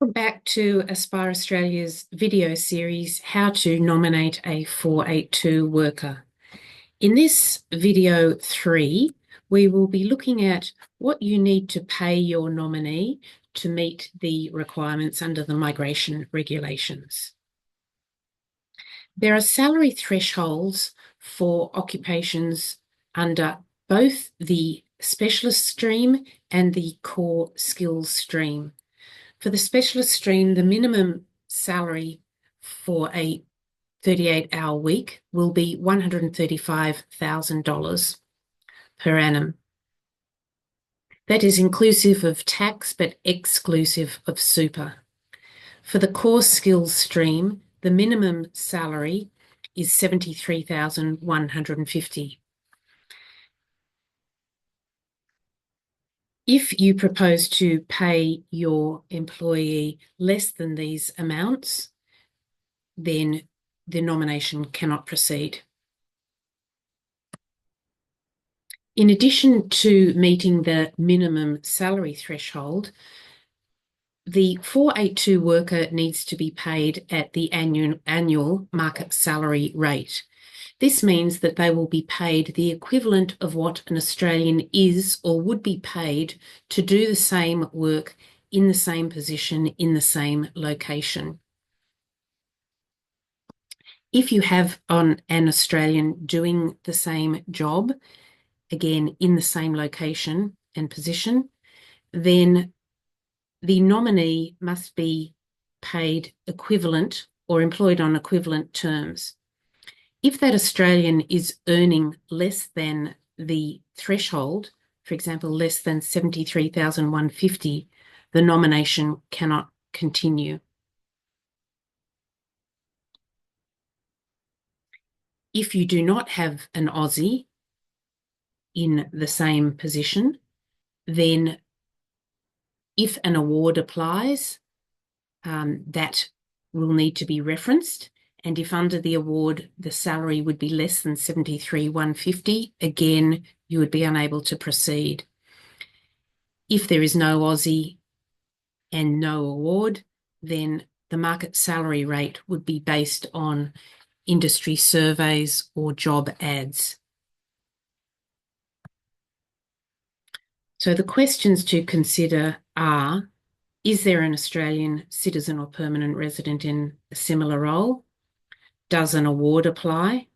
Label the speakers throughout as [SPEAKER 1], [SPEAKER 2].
[SPEAKER 1] Welcome back to Aspire Australia's video series, How to Nominate a 482 Worker. In this video 3, we will be looking at what you need to pay your nominee to meet the requirements under the migration regulations. There are salary thresholds for occupations under both the specialist stream and the core skills stream. For the specialist stream, the minimum salary for a 38-hour week will be $135,000 per annum. That is inclusive of tax, but exclusive of super. For the core skills stream, the minimum salary is $73,150. If you propose to pay your employee less than these amounts, then the nomination cannot proceed. In addition to meeting the minimum salary threshold, the 482 worker needs to be paid at the annual market salary rate. This means that they will be paid the equivalent of what an Australian is or would be paid to do the same work in the same position in the same location. If you have an Australian doing the same job, again in the same location and position, then the nominee must be paid equivalent or employed on equivalent terms. If that Australian is earning less than the threshold, for example, less than $73,150, the nomination cannot continue. If you do not have an Aussie in the same position, then if an award applies, that will need to be referenced. And if under the award, the salary would be less than $73,150, again, you would be unable to proceed. If there is no Aussie and no award, then the market salary rate would be based on industry surveys or job ads. So the questions to consider are, is there an Australian citizen or permanent resident in a similar role? Does an award apply?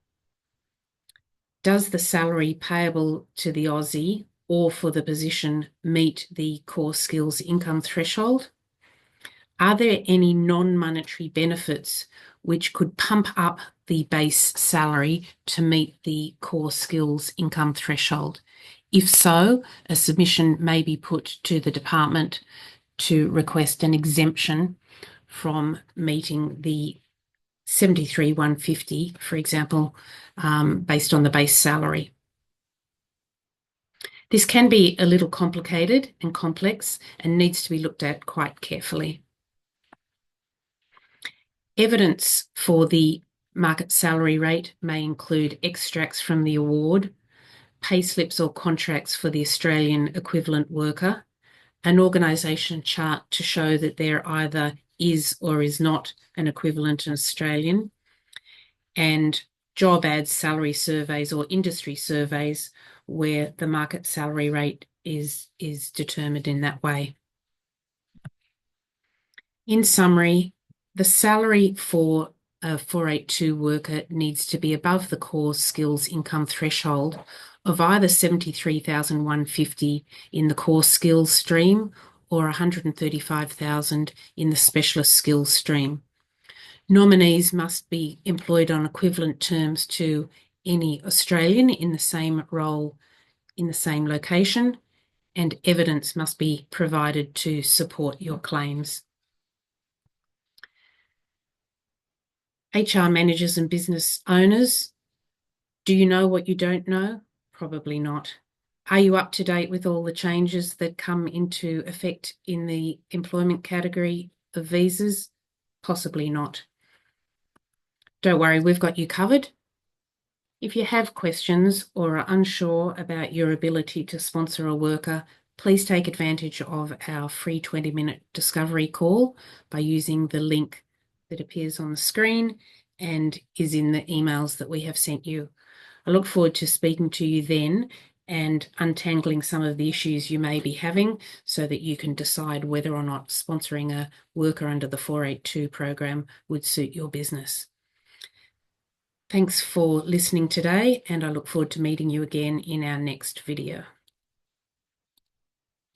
[SPEAKER 1] Does the salary payable to the Aussie or for the position meet the core skills income threshold? Are there any non-monetary benefits which could pump up the base salary to meet the core skills income threshold? If so, a submission may be put to the department to request an exemption from meeting the $73,150, for example, based on the base salary. This can be a little complicated and complex and needs to be looked at quite carefully. Evidence for the market salary rate may include extracts from the award, payslips or contracts for the Australian equivalent worker, an organisation chart to show that there either is or is not an equivalent Australian, and job ads, salary surveys or industry surveys where the market salary rate is determined in that way. In summary, the salary for a 482 worker needs to be above the core skills income threshold of either $73,150 in the core skills stream or $135,000 in the specialist skills stream. Nominees must be employed on equivalent terms to any Australian in the same role in the same location, and evidence must be provided to support your claims. HR managers and business owners, do you know what you don't know? Probably not. Are you up to date with all the changes that come into effect in the employment category of visas? Possibly not. Don't worry, we've got you covered. If you have questions or are unsure about your ability to sponsor a worker, please take advantage of our free 20-minute discovery call by using the link that appears on the screen and is in the emails that we have sent you. I look forward to speaking to you then and untangling some of the issues you may be having so that you can decide whether or not sponsoring a worker under the 482 program would suit your business. Thanks for listening today, and I look forward to meeting you again in our next video.